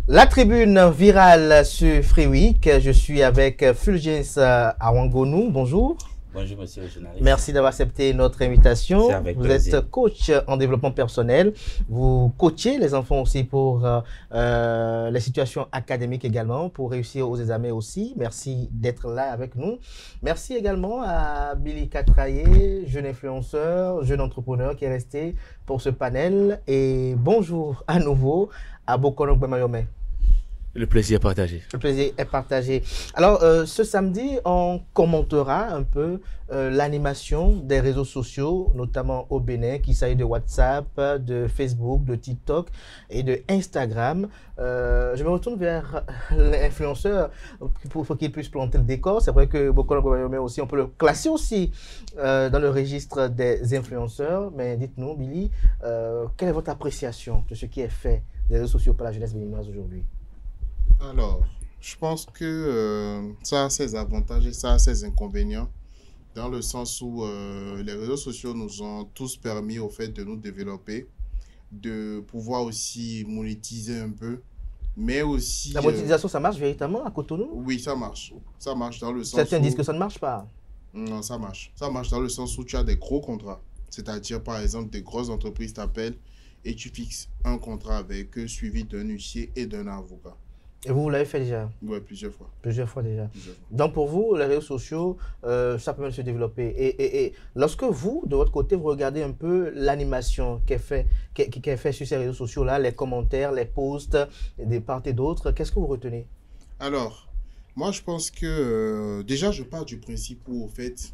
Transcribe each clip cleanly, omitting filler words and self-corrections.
La tribune virale sur Free Week. Je suis avec Fulgence Awangonu. Bonjour. Bonjour, monsieur le journaliste. Merci d'avoir accepté notre invitation. Vous plaisir. êtes coach en développement personnel. Vous coachez les enfants aussi pour les situations académiques également, pour réussir aux examens aussi. Merci d'être là avec nous. Merci également à Billy Katraye, jeune influenceur, jeune entrepreneur qui est resté pour ce panel. Et bonjour à nouveau à Bokono Gbemayome. Le plaisir est partagé. Le plaisir est partagé. Alors, ce samedi, on commentera un peu l'animation des réseaux sociaux, notamment au Bénin, qu'il s'agisse de WhatsApp, de Facebook, de TikTok et de Instagram. Je me retourne vers l'influenceur pour qu'il puisse planter le décor. C'est vrai que Bokono Gbemayome aussi, on peut le classer aussi dans le registre des influenceurs. Mais dites-nous, Billy, quelle est votre appréciation de ce qui est fait des réseaux sociaux par la jeunesse béninoise aujourd'hui? Alors, je pense que ça a ses avantages et ça a ses inconvénients, dans le sens où les réseaux sociaux nous ont tous permis au fait de nous développer, de pouvoir aussi monétiser un peu, mais aussi... La monétisation, ça marche véritablement à Cotonou? Oui, ça marche. Ça marche dans le sens Certains où... disent que ça ne marche pas. Non, ça marche. Ça marche dans le sens où tu as des gros contrats. C'est-à-dire, par exemple, des grosses entreprises t'appellent et tu fixes un contrat avec eux, suivi d'un huissier et d'un avocat. Et vous l'avez fait déjà? Oui, plusieurs fois. Plusieurs fois déjà. Plusieurs fois. Donc pour vous, les réseaux sociaux, ça peut même se développer. Et lorsque vous, de votre côté, vous regardez un peu l'animation qui est fait sur ces réseaux sociaux-là, les commentaires, les posts des part et d'autres, qu'est-ce que vous retenez? Alors, moi je pense que déjà je pars du principe où au fait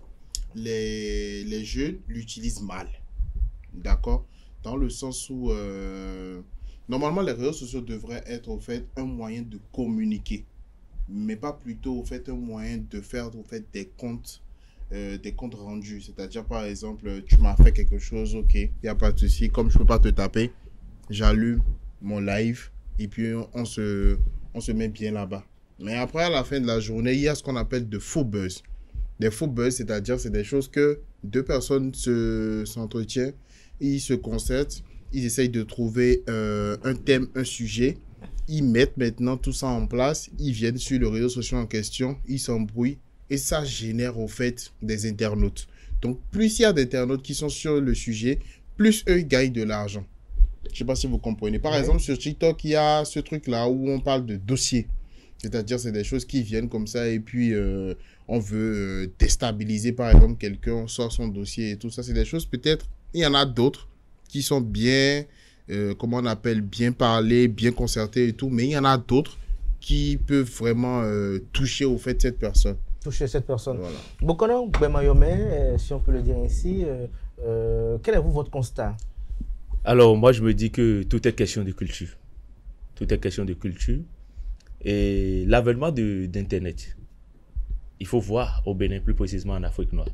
les jeunes l'utilisent mal. D'accord? Dans le sens où normalement les réseaux sociaux devraient être au fait un moyen de communiquer, mais pas plutôt au fait un moyen de faire au fait des comptes rendus. C'est-à-dire par exemple, tu m'as fait quelque chose, ok, il n'y a pas de souci, comme je ne peux pas te taper, j'allume mon live et puis on se met bien là-bas. Mais après, à la fin de la journée, il y a ce qu'on appelle de faux buzz. Des faux buzz, c'est-à-dire c'est des choses que deux personnes s'entretiennent, ils se concertent, ils essayent de trouver un thème, un sujet, ils mettent maintenant tout ça en place, ils viennent sur le réseau social en question, ils s'embrouillent et ça génère au fait des internautes. Donc plus il y a d'internautes qui sont sur le sujet, plus eux gagnent de l'argent. Je ne sais pas si vous comprenez. Par exemple, sur TikTok, il y a ce truc-là où on parle de dossiers. C'est-à-dire, c'est des choses qui viennent comme ça et puis on veut déstabiliser, par exemple, quelqu'un, on sort son dossier et tout ça. C'est des choses, peut-être, il y en a d'autres qui sont bien, comment on appelle, bien parlées, bien concertées et tout. Mais il y en a d'autres qui peuvent vraiment toucher au fait cette personne. Toucher cette personne. Voilà. Bokono Gbemayome, si on peut le dire ainsi, quel est votre constat? Alors, moi, je me dis que tout est question de culture. Tout est question de culture. Et l'avènement d'Internet, il faut voir au Bénin, plus précisément en Afrique noire.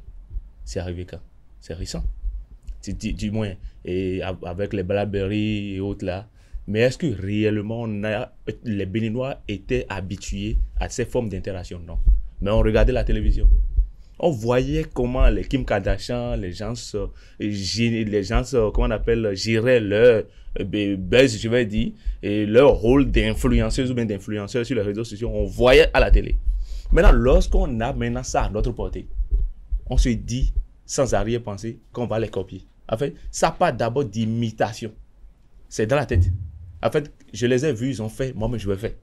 C'est arrivé quand? C'est récent. Du moins, et avec les Blackberry et autres là. Mais est-ce que réellement les Béninois étaient habitués à ces formes d'interaction? Non. Mais on regardait la télévision. On voyait comment les Kim Kardashian, les gens, comment on appelle, géraient leur buzz, je vais dire, et leur rôle d'influenceuse ou bien d'influenceur sur les réseaux sociaux. On voyait à la télé. Maintenant, lorsqu'on a maintenant ça à notre portée, on se dit, sans arrière-pensée, qu'on va les copier. En fait, ça part d'abord d'imitation. C'est dans la tête. En fait, je les ai vus, ils ont fait, moi-même je vais faire.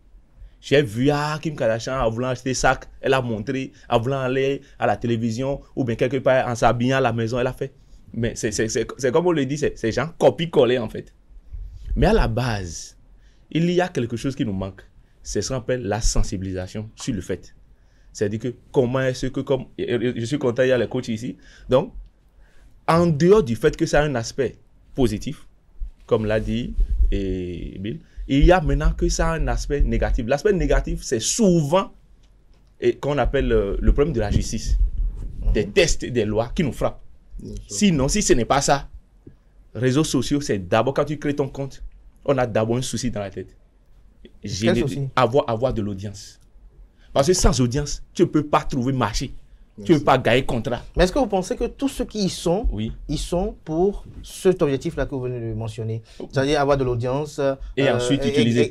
J'ai vu Kim Kardashian en voulant acheter ça, elle a montré, en voulant aller à la télévision ou bien quelque part en s'habillant à la maison, elle a fait. Mais c'est comme on le dit, c'est genre copie-coller en fait. Mais à la base, il y a quelque chose qui nous manque. C'est ce qu'on appelle la sensibilisation sur le fait. C'est-à-dire que comment est-ce que, comme je suis content, il y a les coachs ici. Donc, en dehors du fait que ça a un aspect positif, comme l'a dit Bill, il y a maintenant que ça a un aspect négatif. L'aspect négatif, c'est souvent qu'on appelle le problème de la justice. Des tests, des lois qui nous frappent. Sinon, si ce n'est pas ça, réseaux sociaux, c'est d'abord quand tu crées ton compte, on a d'abord un souci dans la tête. Avoir de l'audience. Parce que sans audience, tu ne peux pas trouver marché. Tu ne veux pas gagner contrat. Mais est-ce que vous pensez que tous ceux qui y sont, Oui. ils sont pour cet objectif-là que vous venez de mentionner? C'est-à-dire avoir de l'audience Et ensuite utiliser.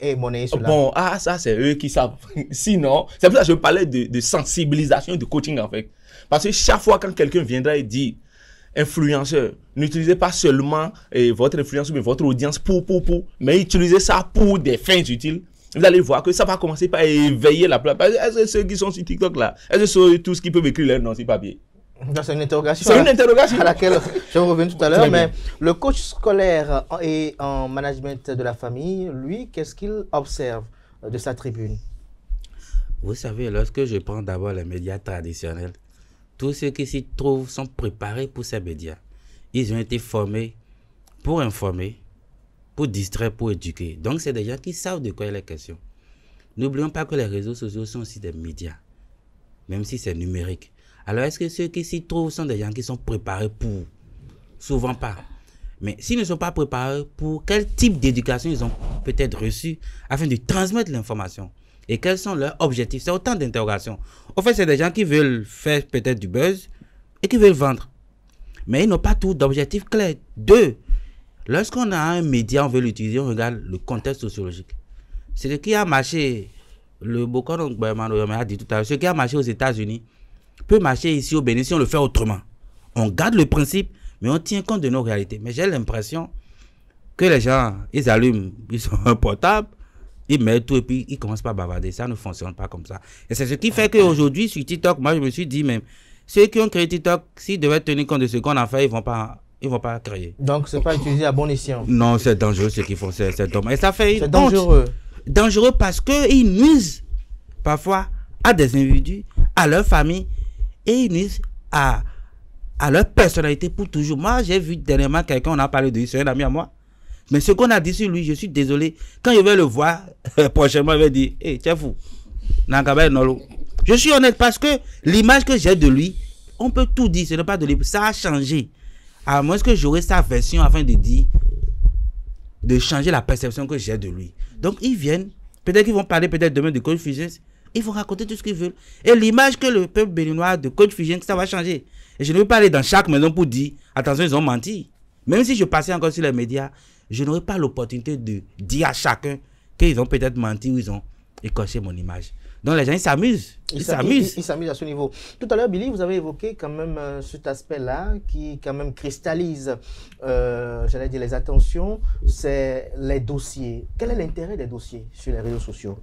Et monnaie cela. Bon, ça, c'est eux qui savent. Sinon, c'est pour ça que je parlais de sensibilisation, de coaching, en fait. Parce que chaque fois quand quelqu'un viendra et dit, influenceur, n'utilisez pas seulement votre influence ou votre audience mais utilisez ça pour des fins utiles. Vous allez voir que ça va commencer par éveiller la plupart. Est-ce que ceux qui sont sur TikTok là, est-ce que c'est tous qui peuvent écrire leur nom sur papier? C'est une interrogation. C'est une interrogation à laquelle je vais revenir tout à l'heure. Très Mais bien. le coach scolaire et en management de la famille, lui, qu'est-ce qu'il observe de sa tribune? Vous savez, lorsque je prends d'abord les médias traditionnels, tous ceux qui s'y trouvent sont préparés pour ces médias. Ils ont été formés pour informer, pour distraire, pour éduquer. Donc, c'est des gens qui savent de quoi il est question. N'oublions pas que les réseaux sociaux sont aussi des médias, même si c'est numérique. Alors, est-ce que ceux qui s'y trouvent sont des gens qui sont préparés pour? Souvent pas. Mais s'ils ne sont pas préparés pour, quel type d'éducation ils ont peut-être reçu afin de transmettre l'information? Et quels sont leurs objectifs? C'est autant d'interrogations. En fait, c'est des gens qui veulent faire peut-être du buzz et qui veulent vendre. Mais ils n'ont pas tout d'objectifs clairs. Deux, lorsqu'on a un média, on veut l'utiliser, on regarde le contexte sociologique. C'est ce qui a marché, le Bokon a dit tout à l'heure, ce qui a marché aux États-Unis peut marcher ici au Bénin si on le fait autrement. On garde le principe, mais on tient compte de nos réalités. Mais j'ai l'impression que les gens, ils allument, ils ont un portable, ils mettent tout et puis ils commencent pas à bavarder. Ça ne fonctionne pas comme ça. Et c'est ce qui fait qu'aujourd'hui, sur TikTok, moi je me suis dit même, ceux qui ont créé TikTok, s'ils devaient tenir compte de ce qu'on a fait, ils vont pas créer. Donc, c'est pas utilisé à bon escient. Non, c'est dangereux ce qu'ils font, c'est dommage. Et ça fait C'est dangereux. Dangereux parce qu'ils nuisent parfois à des individus, à leur famille, et ils nuisent à leur personnalité pour toujours. Moi, j'ai vu dernièrement quelqu'un, on a parlé de lui, c'est un ami à moi. Mais ce qu'on a dit sur lui, je suis désolé. Quand je vais le voir, prochainement, il va dire, hey, tu es fou. Je suis honnête parce que l'image que j'ai de lui, on peut tout dire, ce n'est pas de lui. Ça a changé. À moins que j'aurai sa version afin de dire, de changer la perception que j'ai de lui. Donc, ils viennent, peut-être qu'ils vont parler peut-être demain de Coach Fusions, ils vont raconter tout ce qu'ils veulent. Et l'image que le peuple béninois a de Coach Fusions, ça va changer. Et je ne veux pas aller dans chaque maison pour dire, attention, ils ont menti. Même si je passais encore sur les médias, je n'aurais pas l'opportunité de dire à chacun qu'ils ont peut-être menti ou ils ont écorché mon image. Donc les gens, ils s'amusent. Ils s'amusent à ce niveau. Tout à l'heure, Billy, vous avez évoqué quand même cet aspect-là qui quand même cristallise, j'allais dire, les attentions, c'est les dossiers. Quel est l'intérêt des dossiers sur les réseaux sociaux?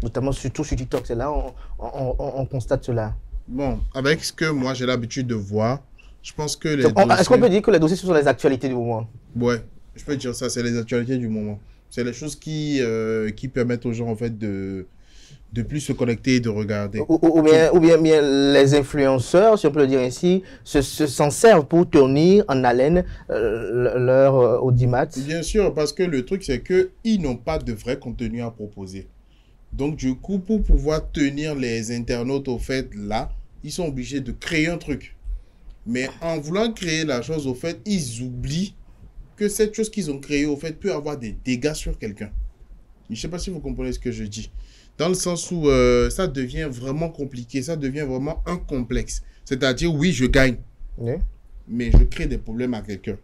Notamment surtout sur TikTok, c'est là on constate cela. Bon, avec ce que moi j'ai l'habitude de voir, je pense que les Est-ce qu'on peut dire que les dossiers sont les actualités du moment? Ouais, je peux dire ça, c'est les actualités du moment. C'est les choses qui permettent aux gens en fait de plus se connecter et de regarder. Ou bien les influenceurs, si on peut le dire ainsi, s'en servent pour tenir en haleine leur audimat. Bien sûr, parce que le truc c'est qu'ils n'ont pas de vrai contenu à proposer. Donc du coup, pour pouvoir tenir les internautes au fait là, ils sont obligés de créer un truc. Mais en voulant créer la chose au fait, ils oublient que cette chose qu'ils ont créée au fait peut avoir des dégâts sur quelqu'un. Je ne sais pas si vous comprenez ce que je dis. Dans le sens où ça devient vraiment compliqué, ça devient vraiment un complexe. C'est-à-dire, oui, je gagne, mais je crée des problèmes à quelqu'un.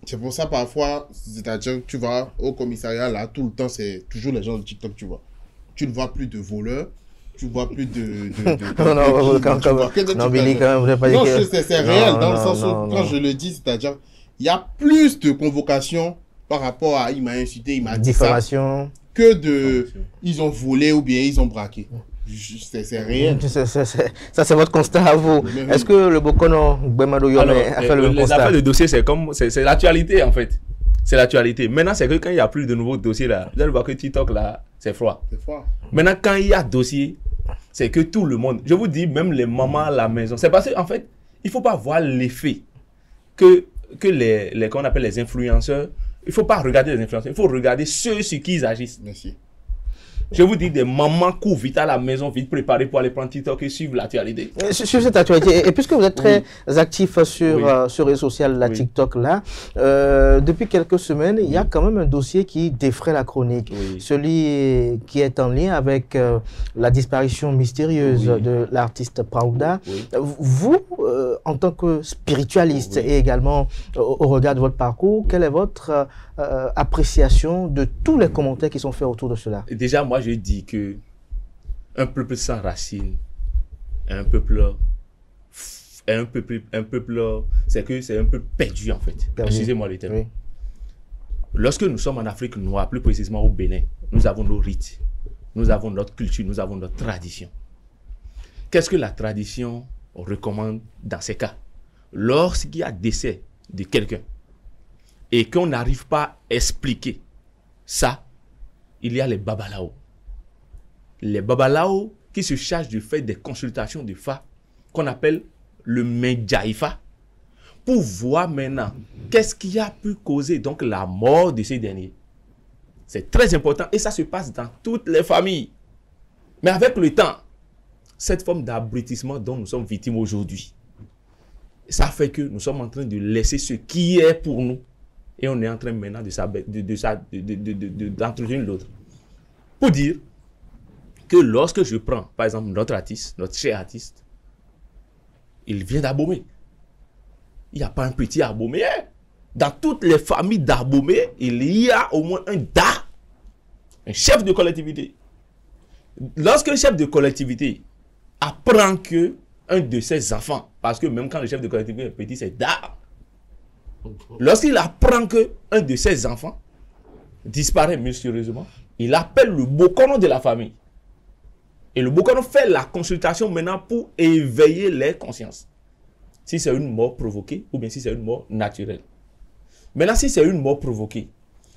C'est pour ça, parfois, c'est-à-dire que tu vas au commissariat, là, tout le temps, c'est toujours les gens de TikTok, tu vois. Tu ne vois plus de voleurs, tu ne vois plus de non, Billy, quand même, vous n'avez pas dit non, que... c'est réel, dans le sens où, quand je le dis, c'est-à-dire, il y a plus de convocations par rapport à « il m'a insulté, il m'a dit ça » que de « ils ont volé ou bien ils ont braqué ». C'est réel. Ça, c'est votre constat à vous. Est-ce que le Bokono Gbemado Yome a fait le même constat? Les affaires de dossier, c'est l'actualité en fait. C'est l'actualité. Maintenant, c'est que quand il n'y a plus de nouveaux dossiers là, vous allez voir que TikTok là, c'est froid. C'est froid. Maintenant, quand il y a dossier, c'est que tout le monde, je vous dis, même les mamans à la maison, c'est parce qu'en fait, il ne faut pas voir l'effet que qu'on appelle les influenceurs. Il ne faut pas regarder les influenceurs, il faut regarder ceux sur qui ils agissent. Merci. Je vous dis, des mamans courent vite à la maison, vite préparées pour aller prendre TikTok et suivre l'actualité. Sur cette actualité, et puisque vous êtes très actif sur, Oui. sur les réseaux sociaux, la Oui. TikTok là, depuis quelques semaines, il y a quand même un dossier qui défraie la chronique. Oui. Celui qui est en lien avec la disparition mystérieuse Oui. de l'artiste Pauda. Oui. Vous, en tant que spiritualiste Oui. et également au regard de votre parcours, quelle est votre appréciation de tous les commentaires qui sont faits autour de cela? Déjà, moi, je dis que un peuple sans racines, un peuple, c'est que c'est un peu perdu en fait. Perdu. Excusez-moi les termes. Oui. Lorsque nous sommes en Afrique noire, plus précisément au Bénin, nous avons nos rites, nous avons notre culture, nous avons notre tradition. Qu'est-ce que la tradition recommande dans ces cas? Lorsqu'il y a décès de quelqu'un et qu'on n'arrive pas à expliquer ça, il y a les babalao. Les babalao qui se chargent de faire des consultations de fa qu'on appelle le Medjaifa pour voir maintenant qu'est-ce qui a pu causer donc la mort de ces derniers. C'est très important et ça se passe dans toutes les familles. Mais avec le temps, cette forme d'abrutissement dont nous sommes victimes aujourd'hui, ça fait que nous sommes en train de laisser ce qui est pour nous et on est en train maintenant d'entretenir l'autre. Pour dire que lorsque je prends, par exemple, notre artiste, notre cher artiste, il vient d'Abomey. Il n'y a pas un petit Abomey. Dans toutes les familles d'Abomey, il y a au moins un DA, un chef de collectivité. Lorsque le chef de collectivité apprend que un de ses enfants, parce que même quand le chef de collectivité est petit, c'est DA. Lorsqu'il apprend que un de ses enfants disparaît mystérieusement, il appelle le bokono de la famille. Et le bokono fait la consultation maintenant pour éveiller les consciences. Si c'est une mort provoquée ou bien si c'est une mort naturelle. Maintenant, si c'est une mort provoquée,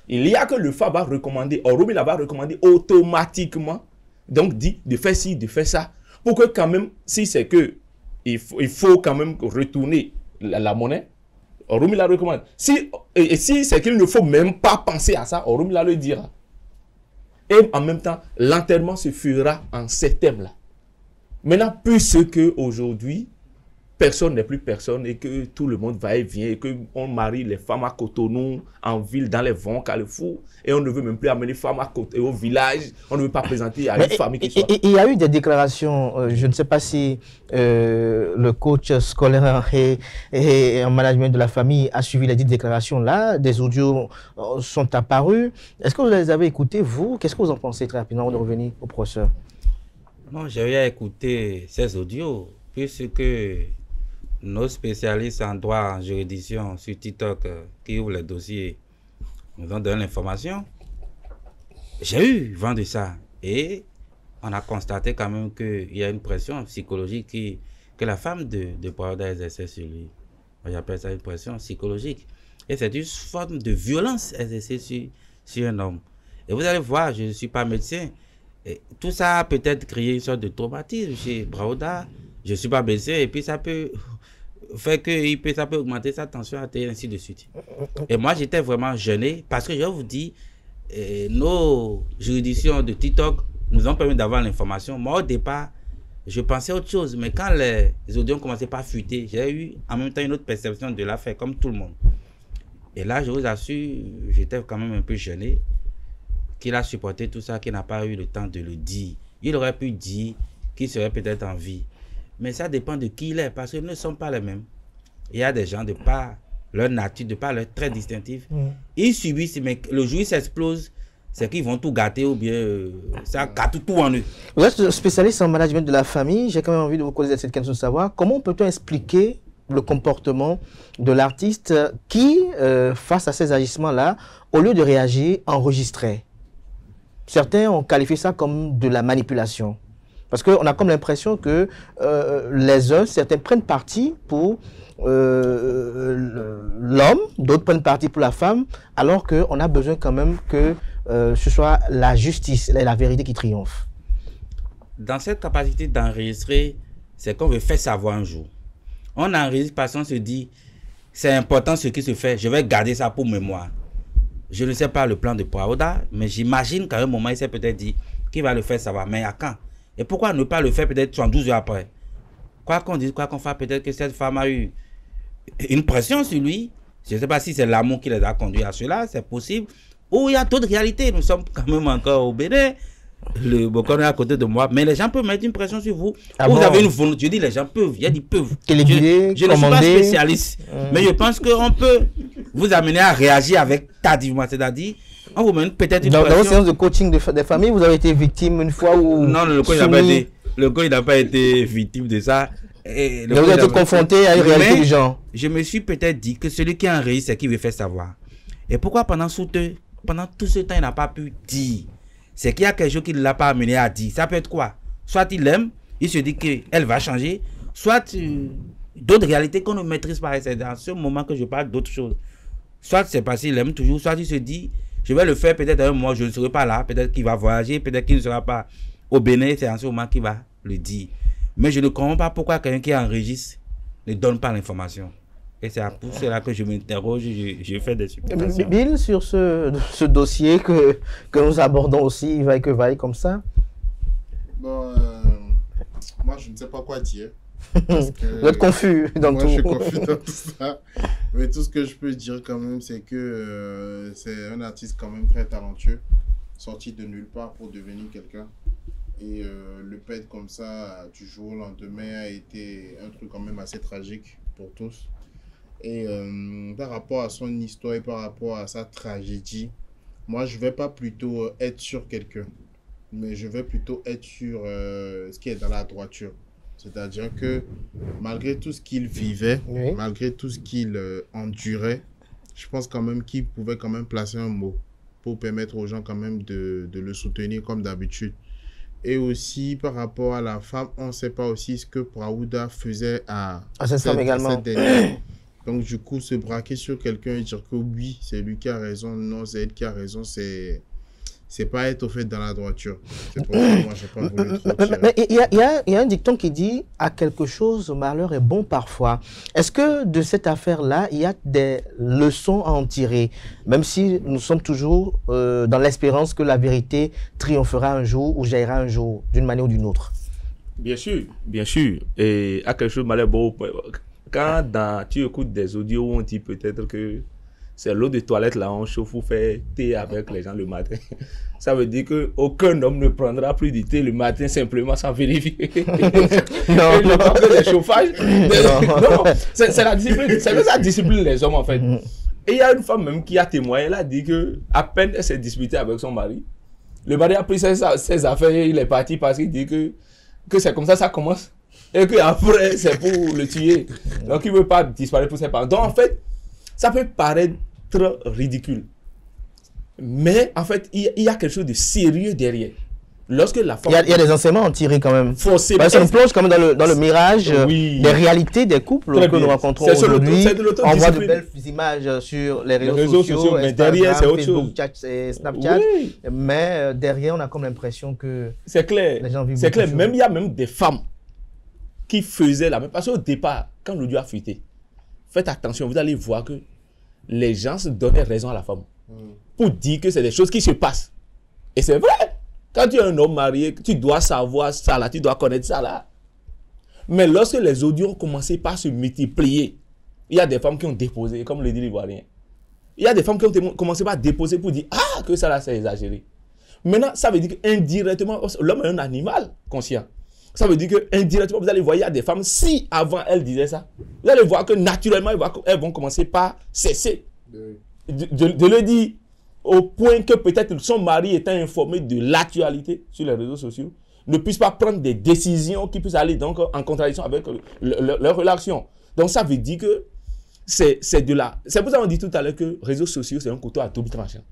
il y a que le FA va recommander, Oromila va recommander automatiquement, donc dit de faire ci, de faire ça, pour que quand même, si c'est que il faut quand même retourner la monnaie, Oromila recommande. Si c'est qu'il ne faut même pas penser à ça, Oromila le dira. Et en même temps, l'enterrement se fera en ces thèmes-là. Maintenant, puisque aujourd'hui, personne n'est plus personne et que tout le monde va et vient et qu'on marie les femmes à Cotonou, en ville, dans les vents, Carrefour, et on ne veut même plus amener les femmes au village, on ne veut pas présenter à une famille qui soit... Il y a eu des déclarations, je ne sais pas si le coach scolaire et en management de la famille a suivi les dites déclarations-là, des audios sont apparus. Est-ce que vous les avez écoutés, vous? Qu'est-ce que vous en pensez très rapidement avant de revenir au professeur? Non, j'ai eu écouté ces audios, puisque nos spécialistes en droit, en juridiction, sur TikTok, qui ouvrent les dossiers, nous ont donné l'information. J'ai eu vent de ça. Et on a constaté quand même qu'il y a une pression psychologique que la femme de Pauda exerçait sur lui. J'appelle ça une pression psychologique. Et c'est une forme de violence exercée sur un homme. Et vous allez voir, je ne suis pas médecin. Et tout ça a peut-être créé une sorte de traumatisme chez Pauda. Je ne suis pas médecin et puis ça peut faire que ça peut augmenter sa tension artérielle et ainsi de suite. Et moi, j'étais vraiment gêné parce que je vous dis, nos juridictions de TikTok nous ont permis d'avoir l'information. Moi, au départ, je pensais autre chose. Mais quand les audios ont commencé par fuiter, j'ai eu en même temps une autre perception de l'affaire, comme tout le monde. Et là, je vous assure, j'étais quand même un peu gêné qu'il a supporté tout ça, qu'il n'a pas eu le temps de le dire. Il aurait pu dire qu'il serait peut-être en vie. Mais ça dépend de qui il est, parce qu'ils ne sont pas les mêmes. Il y a des gens, de par leur nature, de par leur trait distinctif, ils subissent, mais le jour où ils s'explosent, c'est qu'ils vont tout gâter ou bien ça gâte tout en eux. Vous êtes spécialiste en management de la famille. J'ai quand même envie de vous poser cette question de savoir comment peut-on expliquer le comportement de l'artiste qui, face à ces agissements-là, au lieu de réagir, enregistrait. Certains ont qualifié ça comme de la manipulation. Parce qu'on a comme l'impression que les uns, certains prennent parti pour l'homme, d'autres prennent parti pour la femme, alors qu'on a besoin quand même que ce soit la justice et la vérité qui triomphe. Dans cette capacité d'enregistrer, c'est qu'on veut faire savoir un jour. On enregistre parce qu'on se dit, c'est important ce qui se fait, je vais garder ça pour mémoire. Je ne sais pas le plan de Pauda, mais j'imagine qu'à un moment, il s'est peut-être dit, qui va le faire savoir. Mais à quand? Et pourquoi ne pas le faire peut-être 72 heures après? Quoi qu'on dise, quoi qu'on fasse, peut-être que cette femme a eu une pression sur lui. Je ne sais pas si c'est l'amour qui les a conduits à cela, c'est possible. Ou il y a d'autres réalités. Nous sommes quand même encore au Bénin. Le Bocon est à côté de moi. Mais les gens peuvent mettre une pression sur vous. Ah vous bon? avez une volonté. Je dis les gens peuvent. Il y a dit peuvent. Téléguider, Je ne suis pas commander. spécialiste. Mais je pense qu'on peut vous amener à réagir avec tardivement. C'est-à-dire, on vous met peut-être une Dans vos pression. séances de coaching des familles, vous avez été victime une fois où... Non, le coach n'a pas été victime de ça. Et le Vous coach avez été confronté à une réalité Mais du genre. je me suis peut-être dit que celui qui a un risque, c'est qui veut faire savoir. Et pourquoi pendant tout ce temps, il n'a pas pu dire? C'est qu'il y a quelque chose qui ne l'a pas amené à dire. Ça peut être quoi? Soit il aime, il se dit qu'elle va changer, soit d'autres réalités qu'on ne maîtrise pas. C'est dans ce moment que je parle d'autres choses. Soit c'est parce qu'il aime toujours, soit il se dit, je vais le faire peut-être un mois, je ne serai pas là, peut-être qu'il va voyager, peut-être qu'il ne sera pas au Bénin, c'est en ce moment qu'il va le dire. Mais je ne comprends pas pourquoi quelqu'un qui enregistre ne donne pas l'information. Et c'est pour cela que je m'interroge, je fais des supputations. Bill, sur ce dossier que nous abordons aussi, il va et que vaille comme ça. Bon, moi, je ne sais pas quoi dire. Parce que Vous êtes confus dans moi, tout. je suis confus dans tout ça. Mais tout ce que je peux dire quand même, c'est que c'est un artiste quand même très talentueux, sorti de nulle part pour devenir quelqu'un. Et le perdre comme ça du jour au lendemain a été un truc quand même assez tragique pour tous. Et par rapport à son histoire et par rapport à sa tragédie, moi je vais pas plutôt être sur quelqu'un, mais je vais plutôt être sur ce qui est dans la droiture. C'est-à-dire que malgré tout ce qu'il vivait, Oui. malgré tout ce qu'il endurait, je pense quand même qu'il pouvait quand même placer un mot pour permettre aux gens quand même de le soutenir comme d'habitude. Et aussi par rapport à la femme, on ne sait pas aussi ce que Praouda faisait à cette femme également. cette dernière. Donc du coup, se braquer sur quelqu'un et dire que oui, c'est lui qui a raison, non, c'est elle qui a raison, c'est pas être au fait dans la droiture. C'est pour ça que moi, j'ai pas voulu trop tirer. Mais il y a un dicton qui dit « à quelque chose, malheur est bon parfois ». Est-ce que de cette affaire-là, il y a des leçons à en tirer, même si nous sommes toujours dans l'espérance que la vérité triomphera un jour ou jaillira un jour, d'une manière ou d'une autre? Bien sûr, bien sûr. Et à quelque chose de malheur, bon, quand tu écoutes des audios où on dit peut-être que c'est l'eau de toilette là, on chauffe ou fait thé avec les gens le matin. Ça veut dire qu'aucun homme ne prendra plus du thé le matin simplement sans vérifier. Non, non. Le chauffage. Non, c'est la discipline. C'est ça discipline les hommes en fait. Et il y a une femme même qui a témoigné, elle a dit que à peine elle s'est disputée avec son mari, le mari a pris ses affaires et il est parti parce qu'il dit que c'est comme ça commence. Et qu'après, c'est pour le tuer. Donc, il ne veut pas disparaître pour ses parents. Donc, en fait, ça peut paraître ridicule. Mais, en fait, il y a quelque chose de sérieux derrière. Lorsque la femme... Il y a des enseignements à en tirer quand même. Forcément. Parce que ça nous plonge quand même dans le mirage Oui. des réalités des couples Très que nous bien. rencontrons C'est aujourd'hui. de l'autodiscipline. On voit de belles images sur les réseaux sociaux, mais Instagram, derrière, c'est autre Facebook, chose. chat et Snapchat. Oui. Mais derrière, on a comme l'impression que C'est clair. les gens vivent C'est clair. beaucoup Même, il y a même des femmes qui faisaient la même. Parce qu'au départ, quand l'audio a fuité, faites attention, vous allez voir que les gens se donnaient raison à la femme. Pour dire que c'est des choses qui se passent. Et c'est vrai. Quand tu es un homme marié, tu dois savoir ça là, tu dois connaître ça là. Mais lorsque les audios ont commencé par se multiplier, il y a des femmes qui ont déposé, comme le dit l'Ivoirien. Il y a des femmes qui ont commencé par déposer pour dire ah, que ça là c'est exagéré. Maintenant, ça veut dire qu'indirectement, l'homme est un animal conscient. Ça veut dire qu'indirectement, vous allez voir, il y a des femmes, si avant elles disaient ça, vous allez voir que naturellement, elles vont commencer par cesser de le dire, au point que peut-être son mari étant informé de l'actualité sur les réseaux sociaux, ne puisse pas prendre des décisions qui puissent aller donc en contradiction avec leur relation. Donc ça veut dire que c'est de là. C'est pour ça qu'on dit tout à l'heure que les réseaux sociaux, c'est un couteau à double tranchant.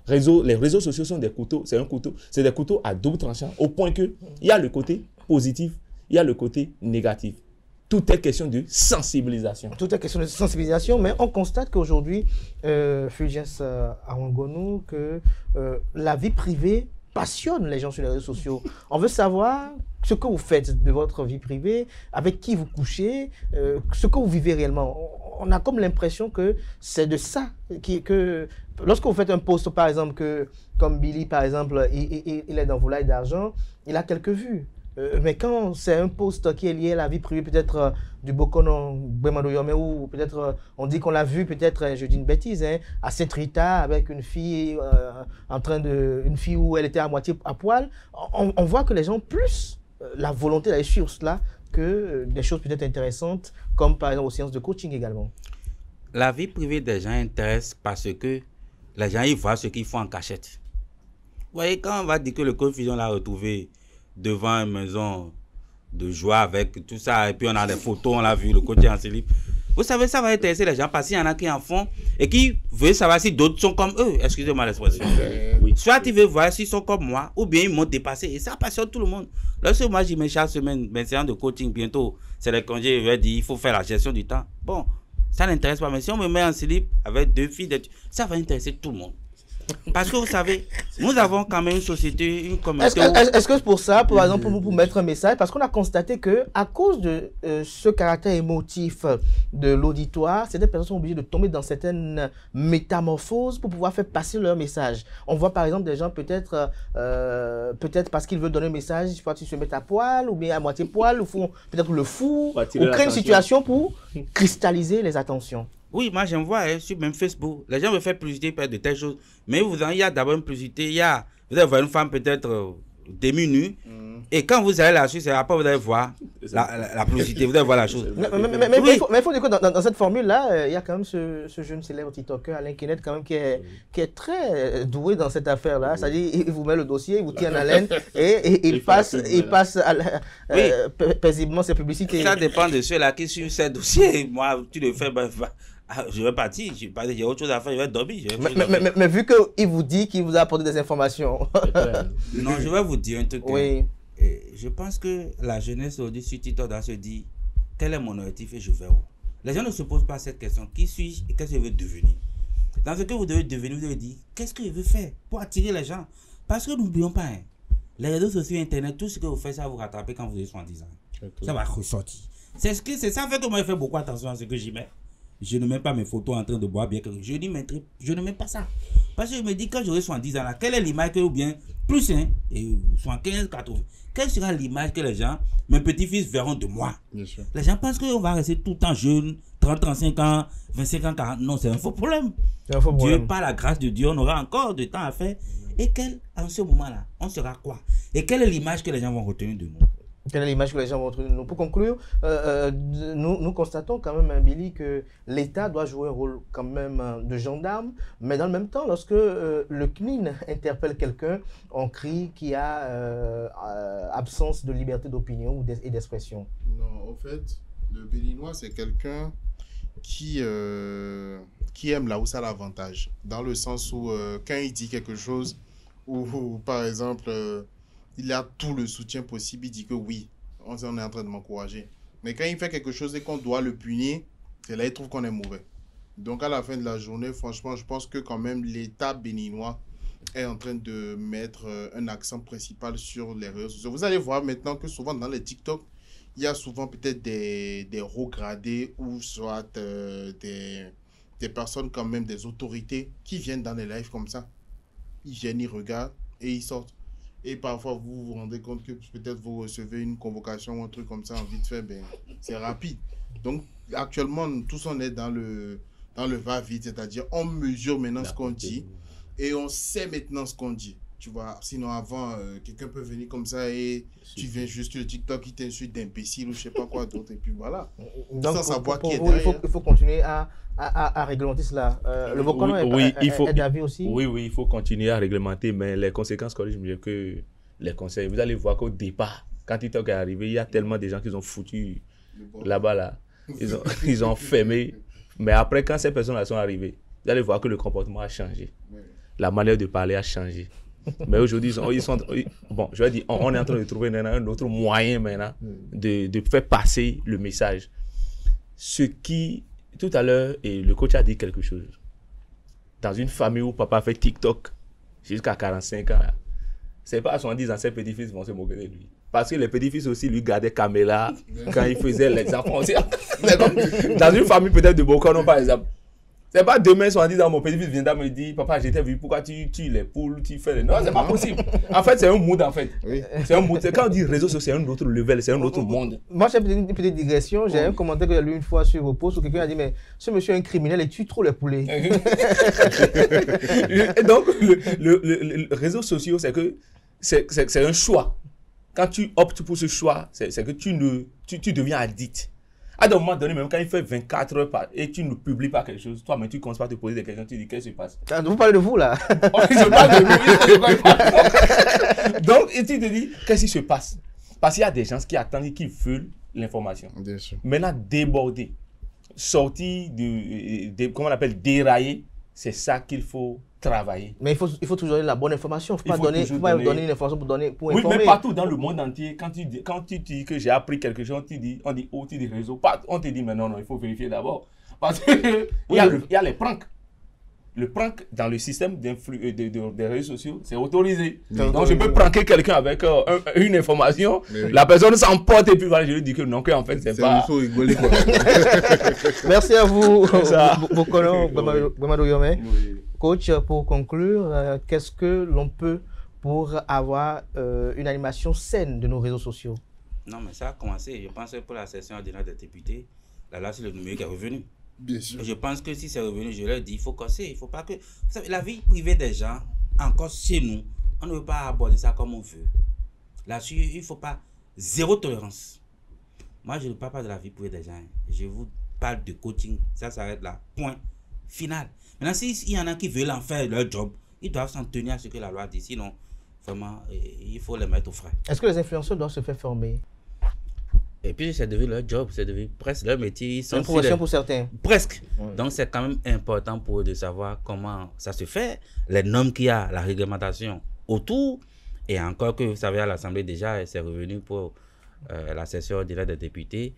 Les réseaux sociaux sont des couteaux, c'est des couteaux à double tranchant, au point que il y a le côté positif, il y a le côté négatif. Tout est question de sensibilisation. tout est question de sensibilisation, mais on constate qu'aujourd'hui, Fulgence Awangonou, que la vie privée passionne les gens sur les réseaux sociaux. On veut savoir ce que vous faites de votre vie privée, avec qui vous couchez, ce que vous vivez réellement. on a comme l'impression que c'est de ça que lorsque vous faites un post, par exemple, comme Billy, par exemple, il est dans Volaille d'argent, il a quelques vues. Mais quand c'est un post qui est lié à la vie privée, peut-être du Bokono Bemadoyome, ou peut-être on dit qu'on l'a vu, peut-être, je dis une bêtise, hein, à Saint-Rita avec une fille une fille où elle était à moitié à poil, on voit que les gens ont plus la volonté d'aller sur cela que des choses peut-être intéressantes, comme par exemple aux séances de coaching également. La vie privée des gens intéresse parce que les gens y voient ce qu'ils font en cachette. Vous voyez, quand on va dire que le confusion l'a retrouvé devant une maison de joie avec tout ça, et puis on a des photos, on l'a vu, le côté en slip. Vous savez, ça va intéresser les gens parce qu'il y en a qui en font et qui veulent savoir si d'autres sont comme eux. Excusez-moi l'expression. Oui. Soit ils veulent voir s'ils sont comme moi, ou bien ils m'ont dépassé. Et ça passionne tout le monde. Lorsque moi, j'y mets chaque semaine, mes séances de coaching, bientôt, c'est les congés, je vais dire, il faut faire la gestion du temps. Bon, ça n'intéresse pas. Mais si on me met en slip avec 2 filles, ça va intéresser tout le monde. Parce que vous savez, nous avons quand même une société, une communauté. Est-ce que c'est pour ça, par exemple, pour mettre un message, parce qu'on a constaté que à cause de ce caractère émotif de l'auditoire, certaines personnes sont obligées de tomber dans certaines métamorphoses pour pouvoir faire passer leur message. On voit par exemple des gens peut-être parce qu'ils veulent donner un message, je sais pas, ils se mettent à poil ou bien à moitié poil, ou font peut-être le fou, ou créent une situation pour cristalliser les attentions. Oui, moi j'en vois sur même Facebook. Les gens me font publicité de telles choses. Mais il y a d'abord une publicité. Vous allez voir une femme peut-être démunie. Et quand vous allez là-dessus, c'est après vous allez voir la publicité. Vous allez voir la chose. Mais il faut dire que dans cette formule-là, il y a quand même ce jeune célèbre TikToker, Alain Kenneth, quand même, qui est très doué dans cette affaire-là. C'est-à-dire, il vous met le dossier, il vous tient en haleine et il passe paisiblement ses publicités. Ça dépend de ceux-là qui suivent ces dossiers. Moi, tu le fais, je vais partir, j'ai autre chose à faire, je vais dormir. Mais vu qu'il vous dit qu'il vous a apporté des informations. Non, je vais vous dire un truc. Oui. Je pense que la jeunesse aujourd'hui sur TikTok doit se dire quel est mon objectif et je vais où. Les gens ne se posent pas cette question. Qui suis-je et qu'est-ce que je veux devenir? Dans ce que vous devez devenir, vous devez dire qu'est-ce que je veux faire pour attirer les gens. Parce que n'oublions pas, hein, les réseaux sociaux, Internet, tout ce que vous faites, ça va vous rattraper quand vous avez 70 ans. Ça va ressortir. C'est ça fait que moi, je fais beaucoup attention à ce que j'y mets. Je ne mets pas mes photos en train de boire bien que je ne mets pas ça. Parce que je me dis, quand j'aurai 70 ans là, quelle est l'image que, ou bien plus, hein, et 75, 80, quelle sera l'image que les gens, mes petits-fils verront de moi? Bien sûr. Les gens pensent qu'on va rester tout le temps jeune, 30, 35 ans, 25 ans, 40. Non, c'est un faux problème. Dieu, par la grâce de Dieu, on aura encore du temps à faire. Et en ce moment-là, on sera quoi? Et quelle est l'image que les gens vont retenir de nous? Quelle est l'image que les gens vont retrouver de nous? Pour conclure, nous constatons quand même, Billy, que l'État doit jouer un rôle quand même de gendarme, mais dans le même temps, lorsque le CNIN interpelle quelqu'un, on crie qu'il y a absence de liberté d'opinion et d'expression. Non, en fait, le Béninois, c'est quelqu'un qui aime là où ça a l'avantage. Dans le sens où, quand il dit quelque chose, ou par exemple... il a tout le soutien possible, il dit que oui, on est en train de m'encourager. Mais quand il fait quelque chose et qu'on doit le punir, c'est là qu'il trouve qu'on est mauvais. Donc à la fin de la journée, franchement, je pense que quand même l'État béninois est en train de mettre un accent principal sur les réseaux sociaux. Vous allez voir maintenant que souvent dans les TikTok, il y a souvent peut-être des hauts gradés ou soit des personnes quand même, des autorités qui viennent dans les lives comme ça. Ils viennent, ils regardent et ils sortent. Et parfois, vous vous rendez compte que peut-être vous recevez une convocation ou un truc comme ça en vite fait, ben, c'est rapide. Donc, actuellement, tous on est dans le va-vite, c'est-à-dire on mesure maintenant ce qu'on dit et on sait maintenant ce qu'on dit. Tu vois, sinon avant, quelqu'un peut venir comme ça et tu viens juste sur le TikTok, qui t'insulte d'imbécile ou je sais pas quoi d'autre et puis voilà. Donc, sans savoir qui est vous, derrière. il faut continuer à réglementer cela. Le Bokono est d'avis aussi. Oui, il faut continuer à réglementer, mais les conséquences, comme je me dis que les conseils, vous allez voir qu'au départ, quand TikTok est arrivé, il y a tellement de gens qui ont foutu là-bas, là. Ils ont fermé. Mais après, quand ces personnes-là sont arrivées, vous allez voir que le comportement a changé. La manière de parler a changé. Mais aujourd'hui, bon, je vais dire, on est en train de trouver un autre moyen maintenant de faire passer le message. Ce qui, tout à l'heure, et le coach a dit quelque chose. Dans une famille où papa fait TikTok jusqu'à 45 ans, c'est pas à 70 ans, ses petits-fils vont se moquer de lui. Parce que les petits-fils aussi lui gardaient caméra quand il faisait les enfants aussi. C'est comme dans une famille peut-être de Bokono, par exemple. C'est pas demain, 70 ans, mon petit-fils viendra me dire, papa, j'étais vu, pourquoi tu tues les poules, tu fais les... Non, c'est pas possible. En fait, c'est un mood, en fait. Oui. C'est un mood. Quand on dit réseau social, c'est un autre level, c'est un autre monde. Moi, j'ai une petite digression. J'ai un commentaire que j'ai lu une fois sur vos posts où quelqu'un a dit, mais ce monsieur est un criminel, il tue trop les poulets. Et donc, le réseau social, c'est que c'est un choix. Quand tu optes pour ce choix, c'est que tu deviens addict. À un moment donné, même quand il fait 24 heures et tu ne publies pas quelque chose, toi, mais tu commences par te poser des questions, tu dis qu'est-ce qui se passe. Vous parlez de vous là? Je parle de vous. Donc, et tu te dis qu'est-ce qui se passe. Parce qu'il y a des gens qui attendent et qui veulent l'information. Bien sûr. Maintenant, déborder, sortir comment on appelle, dérailler, c'est ça qu'il faut travailler. Mais il faut toujours donner la bonne information. Il ne faut pas donner une information pour oui, informer. mais partout dans le monde entier, quand tu dis que j'ai appris quelque chose, on dit réseau. On te dit, mais non, il faut vérifier d'abord. Parce qu'il y a les pranks. Le prank dans le système des réseaux sociaux, c'est autorisé. Donc, je peux pranker quelqu'un avec une information, oui. La personne s'emporte et puis voilà, je lui dis que non, qu'en fait, c'est pas... Il faut rigoler, quoi. Merci à vous, Bokono Gbamadou Yomé. Oui. Coach, pour conclure, qu'est-ce que l'on peut pour avoir une animation saine de nos réseaux sociaux? Non, mais ça a commencé. Je pense que pour la session ordinaire des députés, là, c'est le numérique qui est revenu. Bien sûr. Je pense que si c'est revenu, je leur dis, il faut casser. Il faut pas que... Vous savez, la vie privée des gens, encore chez nous, on ne veut pas aborder ça comme on veut. Là-dessus, il ne faut pas... Zéro tolérance. Moi, je ne parle pas de la vie privée des gens. Je vous parle de coaching. Ça s'arrête là. Point final. Maintenant, s'il y en a qui veulent en faire leur job, ils doivent s'en tenir à ce que la loi dit. Sinon, vraiment, il faut les mettre au frais. Est-ce que les influenceurs doivent se faire former? Et puis, c'est devenu leur job, c'est devenu presque leur métier. C'est une profession pour certains. Presque. Ouais. Donc, c'est quand même important pour eux de savoir comment ça se fait, les normes qu'il y a, la réglementation autour. Et encore que, vous savez, à l'Assemblée déjà, c'est revenu pour la session ordinaire des députés.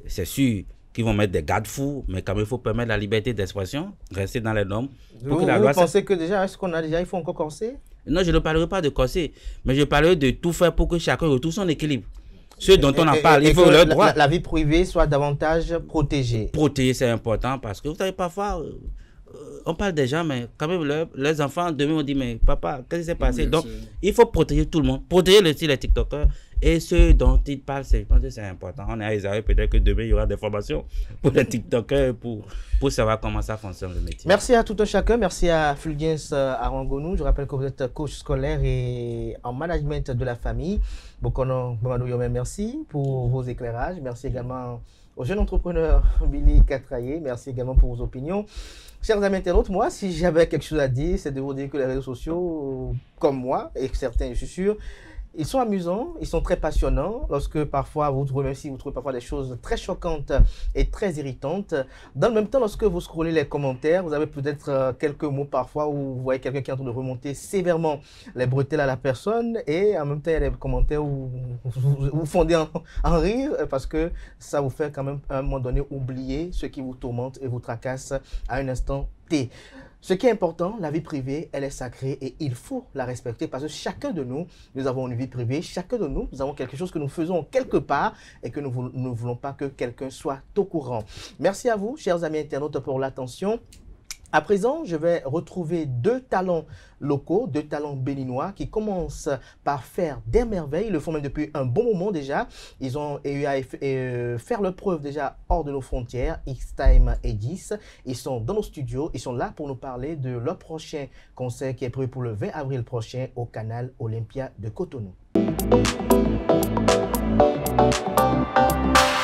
C'est sûr qu'ils vont mettre des garde-fous, mais quand même, il faut permettre la liberté d'expression, rester dans les normes. Pour que la loi pensez que déjà, est-ce qu'on a déjà, il faut encore corser? Non, je ne parlerai pas de corser, mais je parlerai de tout faire pour que chacun retrouve son équilibre. Ceux dont on en parle, il faut leur droit. La vie privée soit davantage protégée. Protéger, c'est important parce que vous savez, parfois, on parle des gens, mais quand même, leurs enfants, demain, on dit, mais papa, qu'est-ce qui s'est passé? Donc, il faut protéger tout le monde. Protéger les TikTokers et ceux dont ils parlent, je pense que c'est important. On est à Isaïe, peut-être que demain, il y aura des formations pour les TikTokers pour savoir comment ça fonctionne le métier. Merci à tout un chacun. Merci à Fulgence Arangonou. Je rappelle que vous êtes coach scolaire et en management de la famille. Bokono Gbamadou Yomé, merci pour vos éclairages. Merci également au jeune entrepreneur Billy Katraye. Merci également pour vos opinions. Chers amis internautes, moi, si j'avais quelque chose à dire, c'est de vous dire que les réseaux sociaux, comme moi, et certains, je suis sûr, ils sont amusants, ils sont très passionnants, lorsque parfois vous trouvez, même si vous trouvez parfois des choses très choquantes et très irritantes. Dans le même temps, lorsque vous scrollez les commentaires, vous avez peut-être quelques mots parfois où vous voyez quelqu'un qui est en train de remonter sévèrement les bretelles à la personne, et en même temps, il y a des commentaires où vous fondez en rire, parce que ça vous fait quand même à un moment donné oublier ce qui vous tourmente et vous tracasse à un instant T. Ce qui est important, la vie privée, elle est sacrée et il faut la respecter parce que chacun de nous, nous avons une vie privée, chacun de nous, nous avons quelque chose que nous faisons quelque part et que nous ne voulons pas que quelqu'un soit au courant. Merci à vous, chers amis internautes, pour l'attention. À présent, je vais retrouver deux talents locaux, deux talents béninois qui commencent par faire des merveilles. Ils le font même depuis un bon moment déjà. Ils ont eu à faire leur preuve déjà hors de nos frontières, X-Time et 10. Ils sont dans nos studios, ils sont là pour nous parler de leur prochain concert qui est prévu pour le 20 avril prochain au canal Olympia de Cotonou.